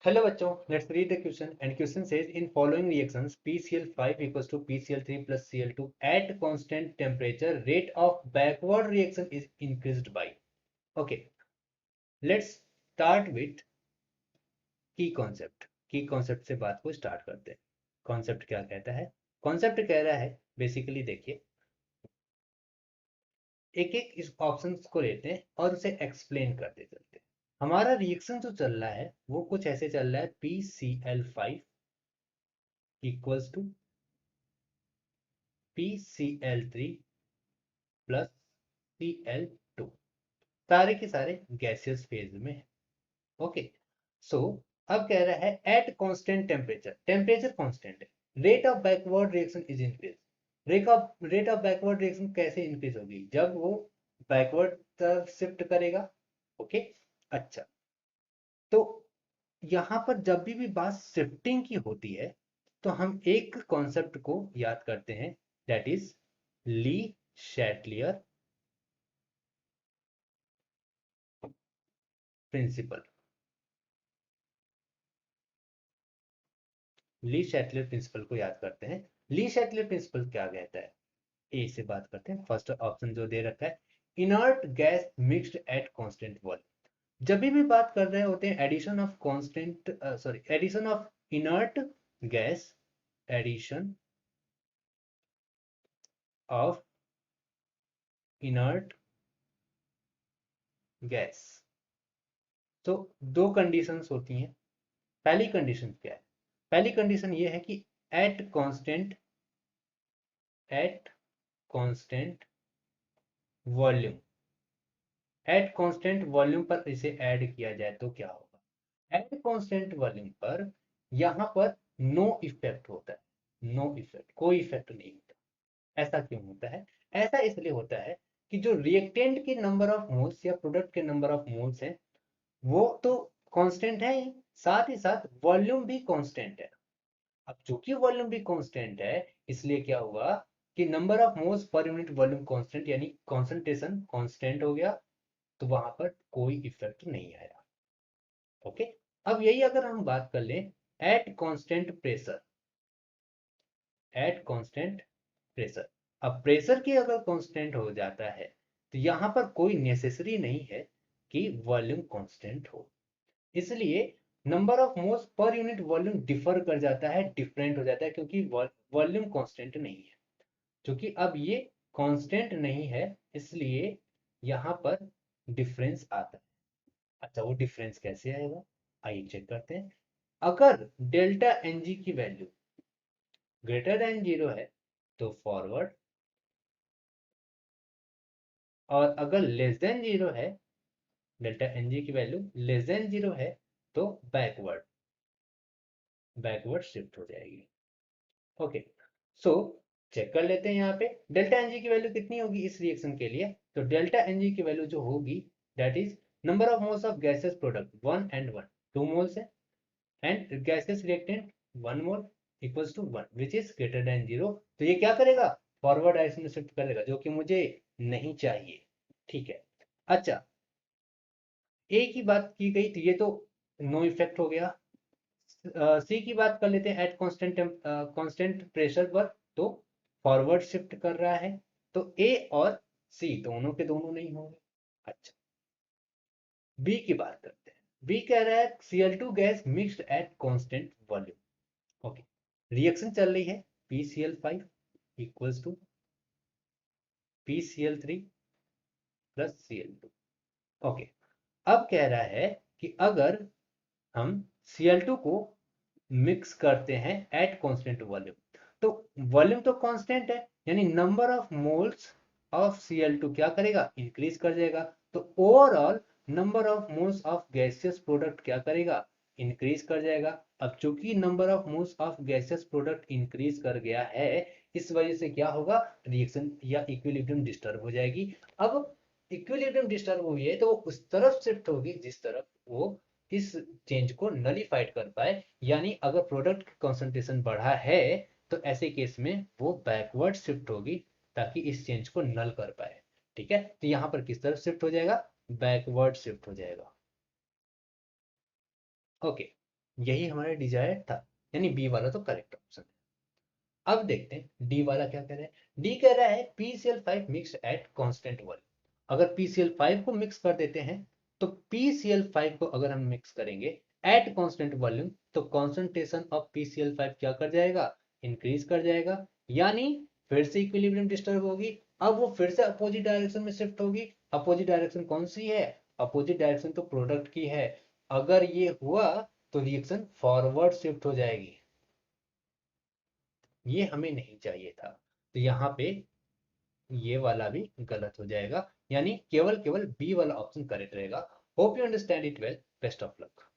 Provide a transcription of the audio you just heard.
Hello bachcho, let's read the question and question says in following reactions PCl5 equals to PCl3 plus Cl2 at constant temperature rate of backward reaction is increased by. Okay, let's start with की concept से बात को start करते हैं। Concept क्या कहता है? Concept कह रहा है बेसिकली देखिए एक एक इस ऑप्शंस को लेते हैं और उसे एक्सप्लेन करते चलते हैं। हमारा रिएक्शन जो चल रहा है वो कुछ ऐसे चल रहा है PCl5 equals to PCl3 plus Cl2 सारे के सारे गैसियस फेज में है। ओके, सो अब कह रहा है at constant temperature, temperature constant है, rate of backward reaction is increase. Rate of backward reaction कैसे इंक्रीज होगी? जब वो बैकवर्ड तरफ शिफ्ट करेगा। ओके, अच्छा, तो यहां पर जब भी बात शिफ्टिंग की होती है तो हम एक कॉन्सेप्ट को याद करते हैं, that is Le Chatelier principle. Le Chatelier principle को याद करते हैं। ली शैटलियर प्रिंसिपल क्या कहता है? ए से बात करते हैं। फर्स्ट ऑप्शन जो दे रखा है, inert gas mixed at constant volume. जब भी बात कर रहे होते हैं addition of constant sorry addition of inert gas, addition of inert gas, तो दो कंडीशंस होती हैं। पहली कंडीशन क्या है? पहली कंडीशन ये है कि eight constant volume, eight constant volume पर इसे ऐड किया जाए तो क्या होगा? एट कांस्टेंट वॉल्यूम पर यहां पर नो इफेक्ट होता है। नो इफेक्ट, कोई इफेक्ट नहीं होता। ऐसा क्यों होता है? ऐसा इसलिए होता है कि जो रिएक्टेंट के नंबर ऑफ मोल्स या प्रोडक्ट के नंबर ऑफ मोल्स है वो तो कांस्टेंट है ही, साथ ही साथ वॉल्यूम भी कांस्टेंट है। अब चूंकि वॉल्यूम भी कांस्टेंट है, इसलिए क्या हुआ कि number of moles per unit volume constant यानी कंसंट्रेशन कांस्टेंट हो गया, तो वहां पर कोई इफेक्ट नहीं आया। ओके, अब यही अगर हम बात कर लें at constant pressure, at constant pressure, अब प्रेशर की अगर कांस्टेंट हो जाता है तो यहां पर कोई नेसेसरी नहीं है कि वॉल्यूम कांस्टेंट हो। इसलिए number of moles per unit volume differ कर जाता है, डिफरेंट हो जाता है, क्योंकि वॉल्यूम कांस्टेंट नहीं है। क्योंकि अब ये कांस्टेंट नहीं है, इसलिए यहां पर डिफरेंस आता है। अच्छा, वो डिफरेंस कैसे आएगा? आइए चेक करते हैं। अगर डेल्टा एन जी की वैल्यू ग्रेटर देन जीरो है तो फॉरवर्ड, और अगर लेस देन जीरो है, डेल्टा एन जी की वैल्यू लेस देन जीरो है तो बैकवर्ड, बैकवर्ड शिफ्ट हो जाएगी। ओके, सो चेक कर लेते हैं यहाँ पे डेल्टा एन जी की वैल्यू कितनी होगी इस रिएक्शन के लिए। तो डेल्टा एन जी की वैल्यू जो होगी that is number of moles of gases product 1 and 1, 2 moles है, and gases reactant 1 mole equals to 1 which is greater than 0। तो ये क्या करेगा? फॉरवर्ड डायरेक्शन में शिफ्ट करेगा, जो कि मुझे नहीं चाहिए। ठीक है, अच्छा, ए की बात की गई तो ये तो नो इफेक्ट हो गया। सी की बात कर लेते हैं एट कांस्टेंट प्रेशर पर, तो फॉरवर्ड शिफ्ट कर रहा है, तो ए और सी दोनों के दोनों नहीं होंगे। अच्छा, बी की बात करते हैं। बी कह रहा है Cl2 gas mixed at constant volume. Okay, reaction चल रही है PCl5 equals to PCl3 plus Cl2। Okay, अब कह रहा है कि अगर हम Cl2 को मिक्स करते हैं एट कांस्टेंट वॉल्यूम, तो वॉल्यूम तो कांस्टेंट है, यानी number of moles of Cl2 क्या करेगा? इंक्रीज कर जाएगा। तो overall number of moles of gaseous product क्या करेगा? इंक्रीज कर जाएगा। अब चूंकि number of moles of gaseous product increase कर गया है, इस वजह से क्या होगा? रिएक्शन या इक्विलिब्रियम डिस्टर्ब हो जाएगी। अब इक्विलिब्रियम डिस्टर्ब हुई है तो वो उस तरफ शिफ्ट होगी जिस तरफ वो इस चेंज को नलीफाइड कर पाए, यानी अगर प्रोडक्ट कंसंट्रेशन बढ़ा है तो ऐसे केस में वो बैकवर्ड शिफ्ट होगी ताकि इस चेंज को नल कर पाए। ठीक है, तो यहां पर किस तरफ शिफ्ट हो जाएगा? बैकवर्ड शिफ्ट हो जाएगा। ओके, यही हमारा डिजायर था, यानी बी वाला तो करेक्ट ऑप्शन है। अब देखते हैं डी वाला क्या कह रहा है। डी कह रहा है PCl5 mix eight constant volume. अगर PCl5 को मिक्स कर देते हैं, तो PCl5 को अगर हम मिक्स करेंगे एट कांस्टेंट वॉल्यूम, तो कॉन्सेंट्रेशन ऑफ PCl5 क्या कर जाएगा, इंक्रीज कर जाएगा, यानी फिर से इक्विलिब्रियम डिस्टर्ब होगी। अब वो फिर से अपोजिट डायरेक्शन में शिफ्ट होगी। अपोजिट डायरेक्शन कौन सी है, अपोजिट डायरेक्शन तो प्रोडक्ट की है। अगर ये हुआ तो रिएक्शन फॉरवर्ड शिफ्ट हो जाएगी, ये हमें नहीं चाहिए था। तो यहाँ पे ये वाला भी गलत हो जाएगा, यानी केवल केवल बी वाला ऑप्शन करेक्ट रहेगा। Hope you understand it well, best of luck.